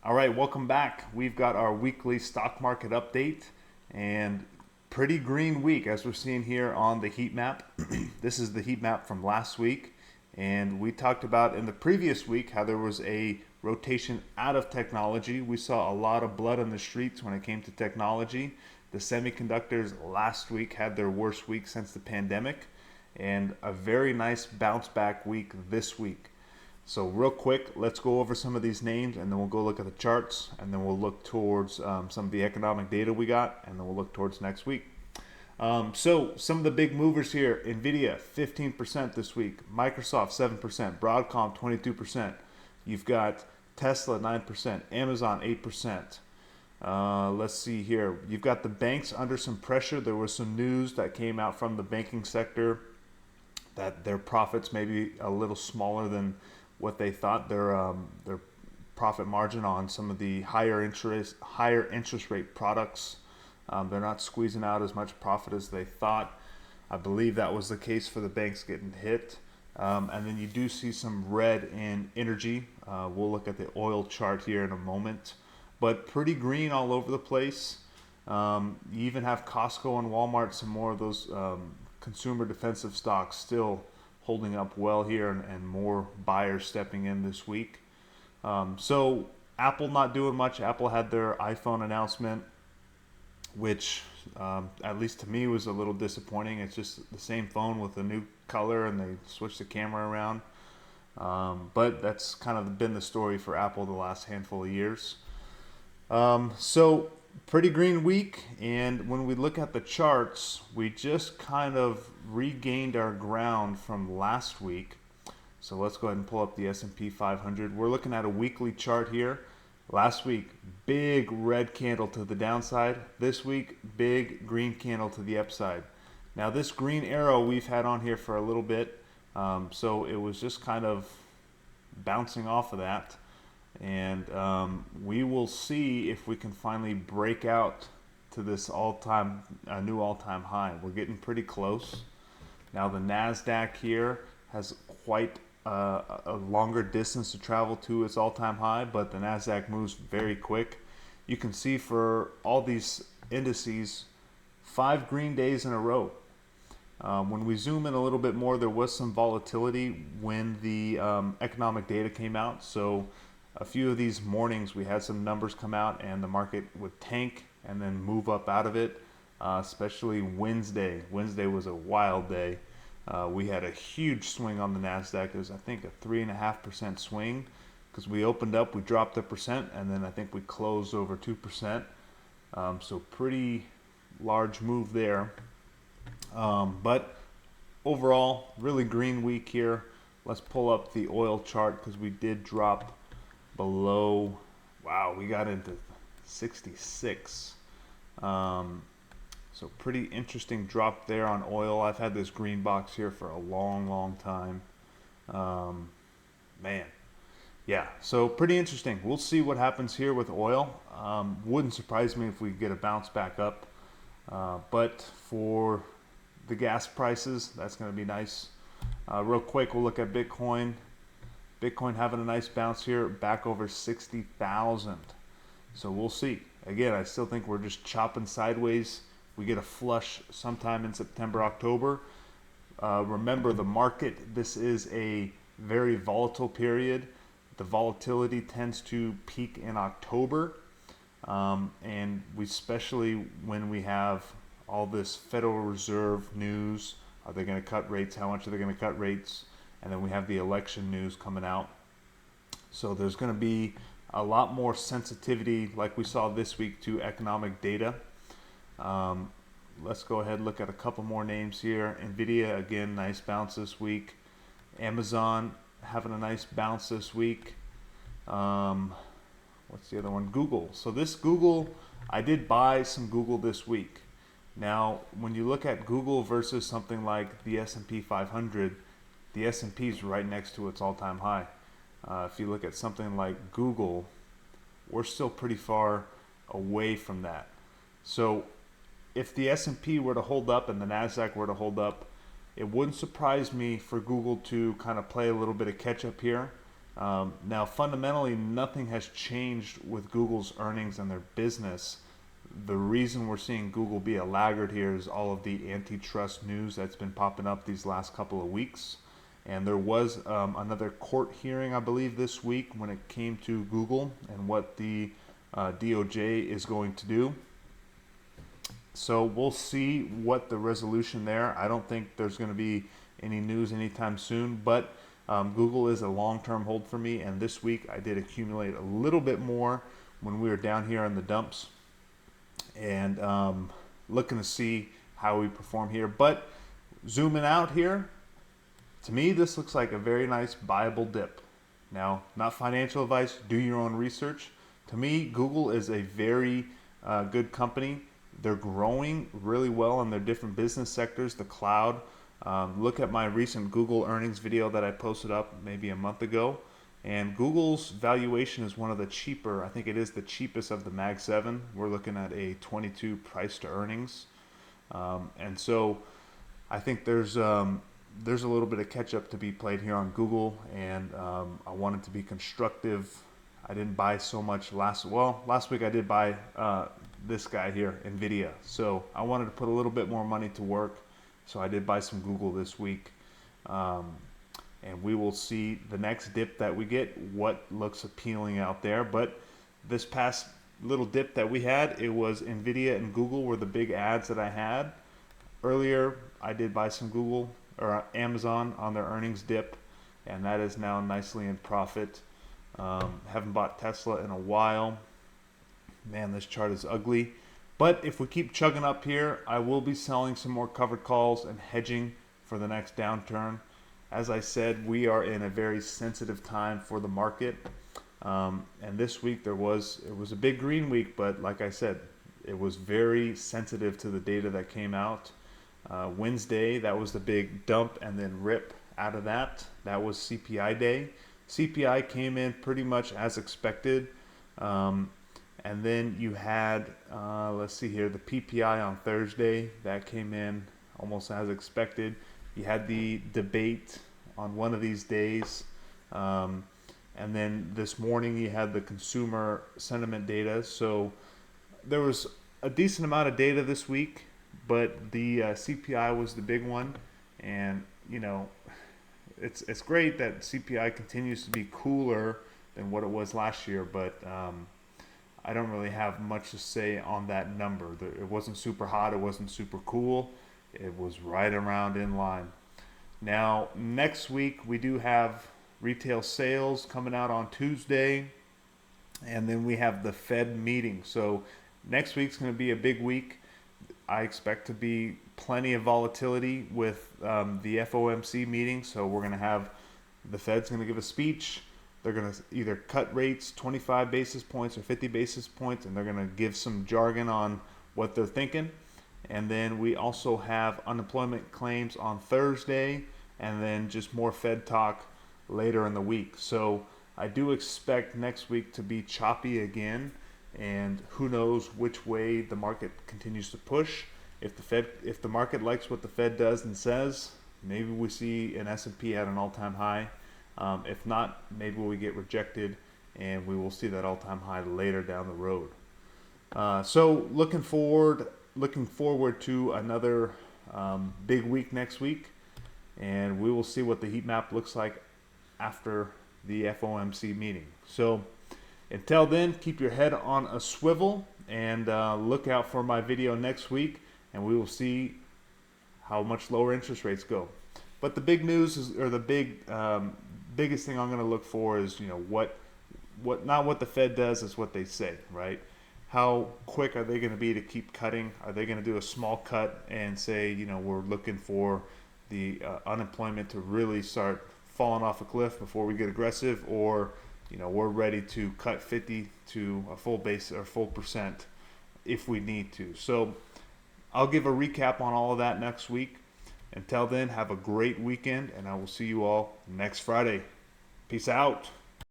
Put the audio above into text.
All right, welcome back. We've got our weekly stock market update and pretty green week as we're seeing here on the heat map. This is the heat map from last week, and we talked about in the previous week how there was a rotation out of technology. We saw a lot of blood on the streets when it came to technology. The semiconductors last week had their worst week since the pandemic, and a very nice bounce back week this week. So real quick, let's go over some of these names and then we'll go look at the charts and then we'll look towards some of the economic data we got and then we'll look towards next week. So some of the big movers here: Nvidia 15% this week, Microsoft 7%, Broadcom 22%. You've got Tesla 9%, Amazon 8%. Let's see here. You've got the banks under some pressure. There was some news that came out from the banking sector that their profits may be a little smaller than what they thought. Their profit margin on some of the higher interest rate products, they're not squeezing out as much profit as they thought. I believe that was the case for the banks getting hit. And then you do see some red in energy. We'll look at the oil chart here in a moment, but pretty green all over the place. You even have Costco and Walmart, some more of those consumer defensive stocks still holding up well here, and more buyers stepping in this week. So Apple not doing much. Apple had their iPhone announcement, which at least to me was a little disappointing. It's just the same phone with a new color and they switched the camera around. But that's kind of been the story for Apple the last handful of years. So pretty green week, and when we look at the charts, we just kind of regained our ground from last week. So let's go ahead and pull up the S&P 500. We're looking at a weekly chart here. Last week, big red candle to the downside. This week, big green candle to the upside. Now this green arrow we've had on here for a little bit, so it was just kind of bouncing off of that. And we will see if we can finally break out to this new all-time high. We're getting pretty close. Now the NASDAQ here has quite a longer distance to travel to its all-time high, but the NASDAQ moves very quick. You can see for all these indices, 5 green days in a row. When we zoom in a little bit more, there was some volatility when the economic data came out. So a few of these mornings we had some numbers come out and the market would tank and then move up out of it, especially Wednesday. Wednesday was a wild day. We had a huge swing on the NASDAQ. It was, I think, a 3.5% swing because we opened up, we dropped 1%, and then I think we closed over 2%. So pretty large move there. But overall, really green week here. Let's pull up the oil chart because we did drop below. Wow, we got into 66. So pretty interesting drop there on oil. I've had this green box here for a long time. Man, yeah, so pretty interesting. We'll see what happens here with oil. Wouldn't surprise me if we get a bounce back up. But for the gas prices, that's going to be nice. Real quick, we'll look at Bitcoin. Bitcoin having a nice bounce here, back over 60,000. So we'll see. Again, I still think we're just chopping sideways. We get a flush sometime in September, October. Remember the market, this is a very volatile period. The volatility tends to peak in October. And we, especially when we have all this Federal Reserve news. Are they going to cut rates? How much are they going to cut rates? And then we have the election news coming out. So there's going to be a lot more sensitivity like we saw this week to economic data. Let's go ahead and look at a couple more names here. Nvidia, again, nice bounce this week. Amazon having a nice bounce this week. What's the other one? Google. So this Google, I did buy some Google this week. Now, when you look at Google versus something like the S&P 500, the S&P is right next to its all-time high. If you look at something like Google, we're still pretty far away from that. So if the S&P were to hold up and the NASDAQ were to hold up, it wouldn't surprise me for Google to kind of play a little bit of catch up here Now, fundamentally, nothing has changed with Google's earnings and their business. The reason we're seeing Google be a laggard here is all of the antitrust news that's been popping up these last couple of weeks. And there was another court hearing, I believe, this week when it came to Google and what the DOJ is going to do. So we'll see what the resolution there. I don't think there's going to be any news anytime soon, but Google is a long-term hold for me. And this week I did accumulate a little bit more when we were down here in the dumps, and looking to see how we perform here. But zooming out here, to me, this looks like a very nice buyable dip. Now, not financial advice, do your own research. To me, Google is a very good company. They're growing really well in their different business sectors, the cloud. Look at my recent Google earnings video that I posted up maybe a month ago. And Google's valuation is one of the cheaper. I think it is the cheapest of the Mag 7. We're looking at a 22 price to earnings. And so I think there's a little bit of catch up to be played here on Google, and I wanted to be constructive. I didn't buy so much last week I did buy this guy here, Nvidia. So I wanted to put a little bit more money to work. So I did buy some Google this week. And we will see the next dip that we get, what looks appealing out there. But this past little dip that we had, it was Nvidia and Google were the big ads that I had. Earlier, I did buy some Google or Amazon on their earnings dip, and that is now nicely in profit. Haven't bought Tesla in a while. Man, this chart is ugly. But if we keep chugging up here, I will be selling some more covered calls and hedging for the next downturn. As I said, we are in a very sensitive time for the market. And this week it was a big green week, but like I said, it was very sensitive to the data that came out. Wednesday, that was the big dump and then rip out of that. That was CPI day. CPI came in pretty much as expected. And then you had, let's see here, the PPI on Thursday. That came in almost as expected. You had the debate on one of these days. And then this morning you had the consumer sentiment data. So there was a decent amount of data this week, but the CPI was the big one. And, you know, it's great that CPI continues to be cooler than what it was last year, but I don't really have much to say on that number. It wasn't super hot, it wasn't super cool. It was right around in line. Now, next week we do have retail sales coming out on Tuesday, and then we have the Fed meeting. So next week's going to be a big week. I expect to be plenty of volatility with the FOMC meeting. So we're going to have the Fed's going to give a speech. They're going to either cut rates 25 basis points or 50 basis points, and they're going to give some jargon on what they're thinking. And then we also have unemployment claims on Thursday, and then just more Fed talk later in the week. So I do expect next week to be choppy again, and who knows which way the market continues to push. If the market likes what the Fed does and says, maybe we see an S&P at an all-time high. If not, maybe we get rejected and we will see that all-time high later down the road. So looking forward to another big week next week, and we will see what the heat map looks like after the FOMC meeting. So until then, keep your head on a swivel and look out for my video next week, and we will see how much lower interest rates go. But the big news is, or the biggest thing I'm going to look for is, you know, what not what the Fed does, is what they say, right? How quick are they going to be to keep cutting? Are they going to do a small cut and say, you know, we're looking for the unemployment to really start falling off a cliff before we get aggressive, or, you know, we're ready to cut 50 to a full base or full percent if we need to. So I'll give a recap on all of that next week. Until then, have a great weekend, and I will see you all next Friday. Peace out.